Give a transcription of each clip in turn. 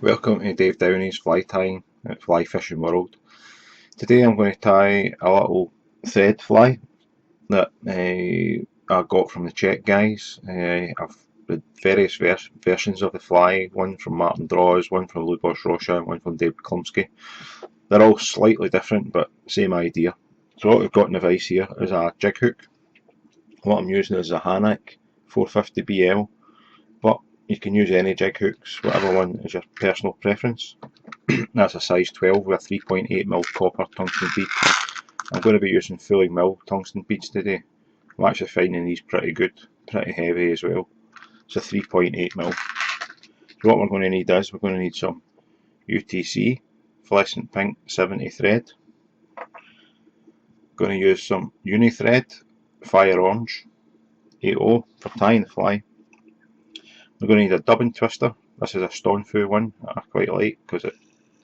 Welcome to Dave Downie's fly tying at Fly Fishing World. Today I'm going to tie a little thread fly that I got from the Czech Guys. I've the various versions of the fly, one from Martin Draws, one from Lubos Rocha, and one from David Klumsky. They're all slightly different but same idea. So what we've got in the vise here is a jig hook. What I'm using is a Hanak 450 BL, but you can use any jig hooks, whatever one is your personal preference. That's a size 12 with a 3.8mm copper tungsten bead. I'm going to be using fully mill tungsten beads today. I'm actually finding these pretty good, pretty heavy as well. It's a 3.8mm. So what we're going to need is, we're going to need some UTC Fl.Pink 70 thread. Going to use some Uni-Thread Fire Orange 80 for tying the fly. We're going to need a dubbing twister. This is a Stonfu one that I quite like because it,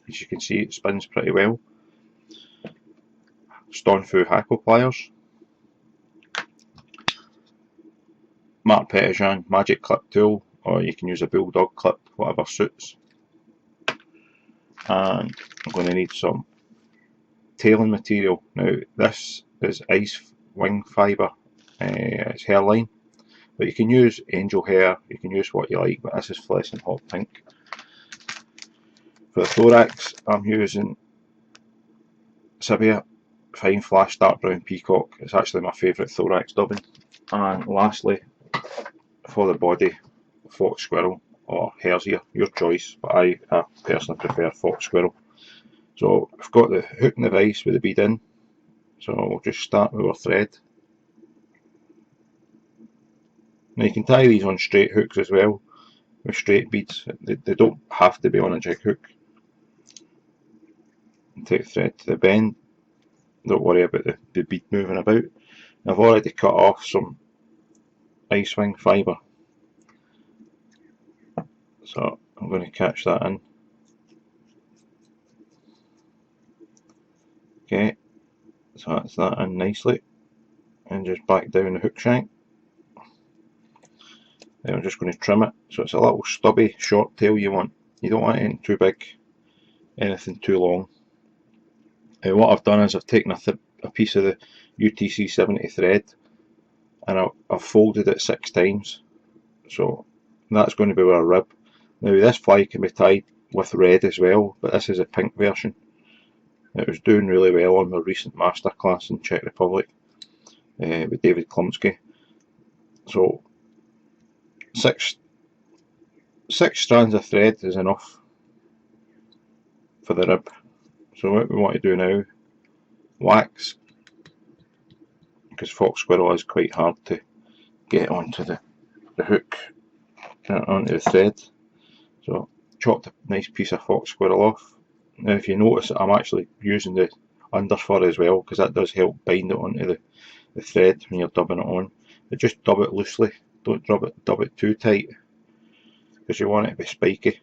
as you can see, it spins pretty well. Stonfu Hackle pliers. Mark Petitjean magic clip tool, or you can use a bulldog clip, whatever suits. And I'm going to need some tailing material. Now this is ice wing fibre, it's hairline. But you can use angel hair, you can use what you like, but this is fluorescent hot pink. For the thorax, I'm using Sybai fine flash dark brown peacock. It's actually my favourite thorax dubbing. And lastly, for the body, fox squirrel or hare's ear, your choice, but I personally prefer fox squirrel. So I've got the hook in the vise with the bead in, so we'll just start with our thread. Now you can tie these on straight hooks as well, with straight beads. They don't have to be on a jig hook. And take the thread to the bend. Don't worry about the bead moving about. I've already cut off some ice wing fibre, so I'm going to catch that in. Okay, so that's that in nicely, and just back down the hook shank. Then I'm just going to trim it, so it's a little stubby short tail you want. You don't want anything too big, anything too long. What I've done is I've taken a piece of the UTC 70 thread and I've folded it 6 times, so that's going to be our rib. Now this fly can be tied with red as well, but this is a pink version. It was doing really well on my recent masterclass in Czech Republic with David Klumsky. So six strands of thread is enough for the rib. So what we want to do now, wax, because fox squirrel is quite hard to get onto the hook, onto the thread. So chopped a nice piece of fox squirrel off. Now if you notice, I'm actually using the underfur as well, because that does help bind it onto the thread when you're dubbing it on. But just dub it loosely, don't dub it too tight, because you want it to be spiky.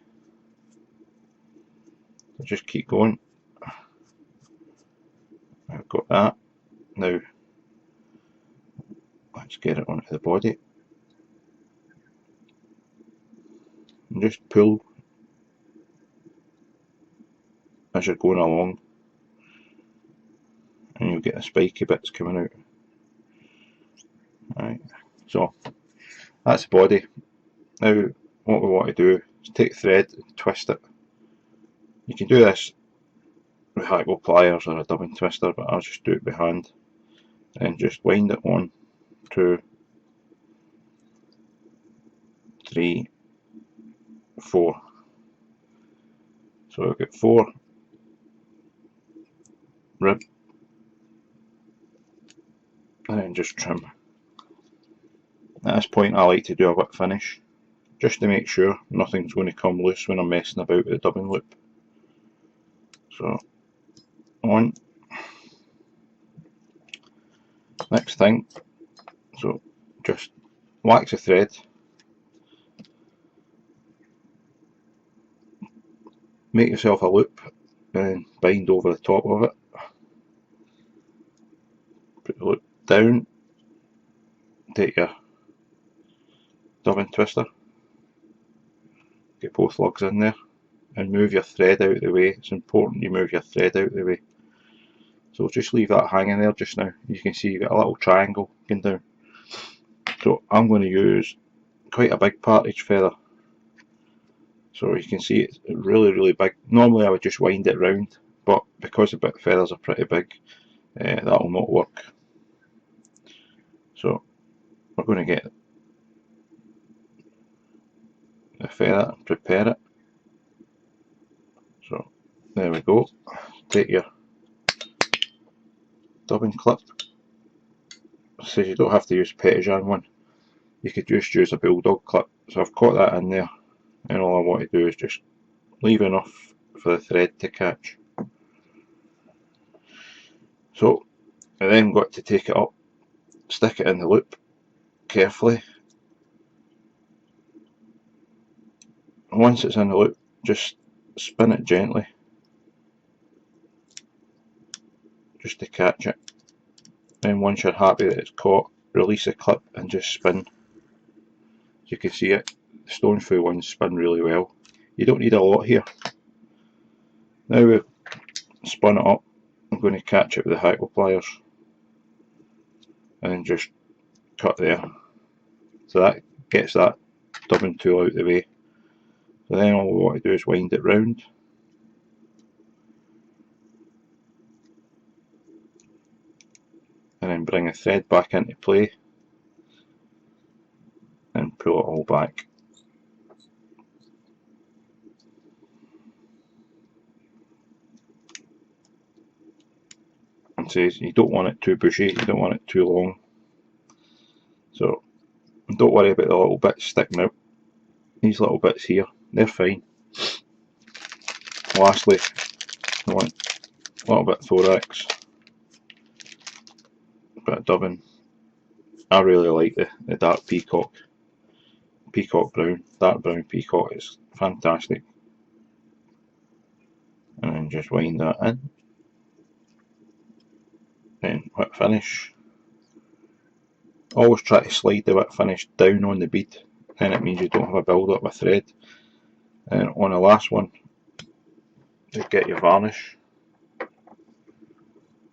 So just keep going. I've got that. Now let's get it onto the body and just pull as you're going along, and you'll get the spiky bits coming out. Right, so that's the body. Now what we want to do is take the thread and twist it. You can do this with Hackle pliers or a dubbing twister, but I'll just do it by hand and just wind it on 2, 3, 4. So we've got 4 rib, and then just trim. At this point I like to do a whip finish, just to make sure nothing's going to come loose when I'm messing about with the dubbing loop. So on. Next thing, so just wax the thread, make yourself a loop and bind over the top of it. Put the loop down, take your dubbing twister, get both lugs in there, and move your thread out of the way. It's important you move your thread out of the way. So just leave that hanging there just now. You can see you've got a little triangle going down. So I'm going to use quite a big partridge feather. So you can see it's really big. Normally I would just wind it round, but because the feathers are pretty big, that will not work. So we're going to get the feather and prepare it. So there we go. Take your dubbing clip. So you don't have to use Pettijan one. You could just use a bulldog clip. So I've got that in there, and all I want to do is just leave enough for the thread to catch. So I then got to take it up, stick it in the loop carefully. Once it's in the loop, just spin it gently, just to catch it. Then once you're happy that it's caught, release the clip and just spin. As you can see it, the stonefoot ones spin really well. You don't need a lot here. Now we've spun it up, I'm going to catch it with the Hackle pliers and just cut there. So that gets that dubbing tool out of the way. So then all we want to do is wind it round. And then bring the thread back into play and pull it all back. And says you don't want it too bushy, you don't want it too long. So don't worry about the little bits sticking out. These little bits here, they're fine. Lastly, I want a little bit of thorax, a bit of dubbing. I really like the dark peacock brown, dark brown peacock is fantastic. And then just wind that in. Then whip finish. Always try to slide the whip finish down on the bead, then it means you don't have a build up of thread. And on the last one, just get your varnish.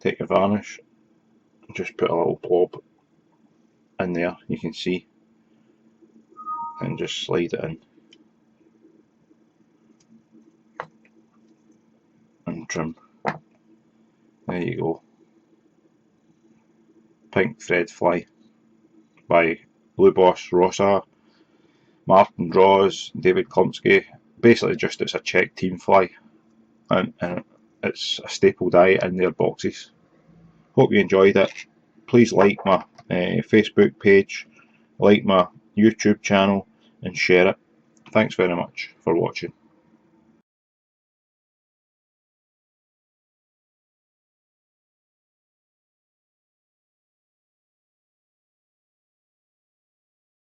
Take your varnish and just put a little blob in there, you can see, and just slide it in and trim. There you go. Pink Thread Fly by Blue Boss Rossa, Martin Draws, David Klumpsky. Basically just it's a Czech team fly, and it's a staple dye in their boxes. Hope you enjoyed it. Please like my Facebook page, like my YouTube channel and share it. Thanks very much for watching.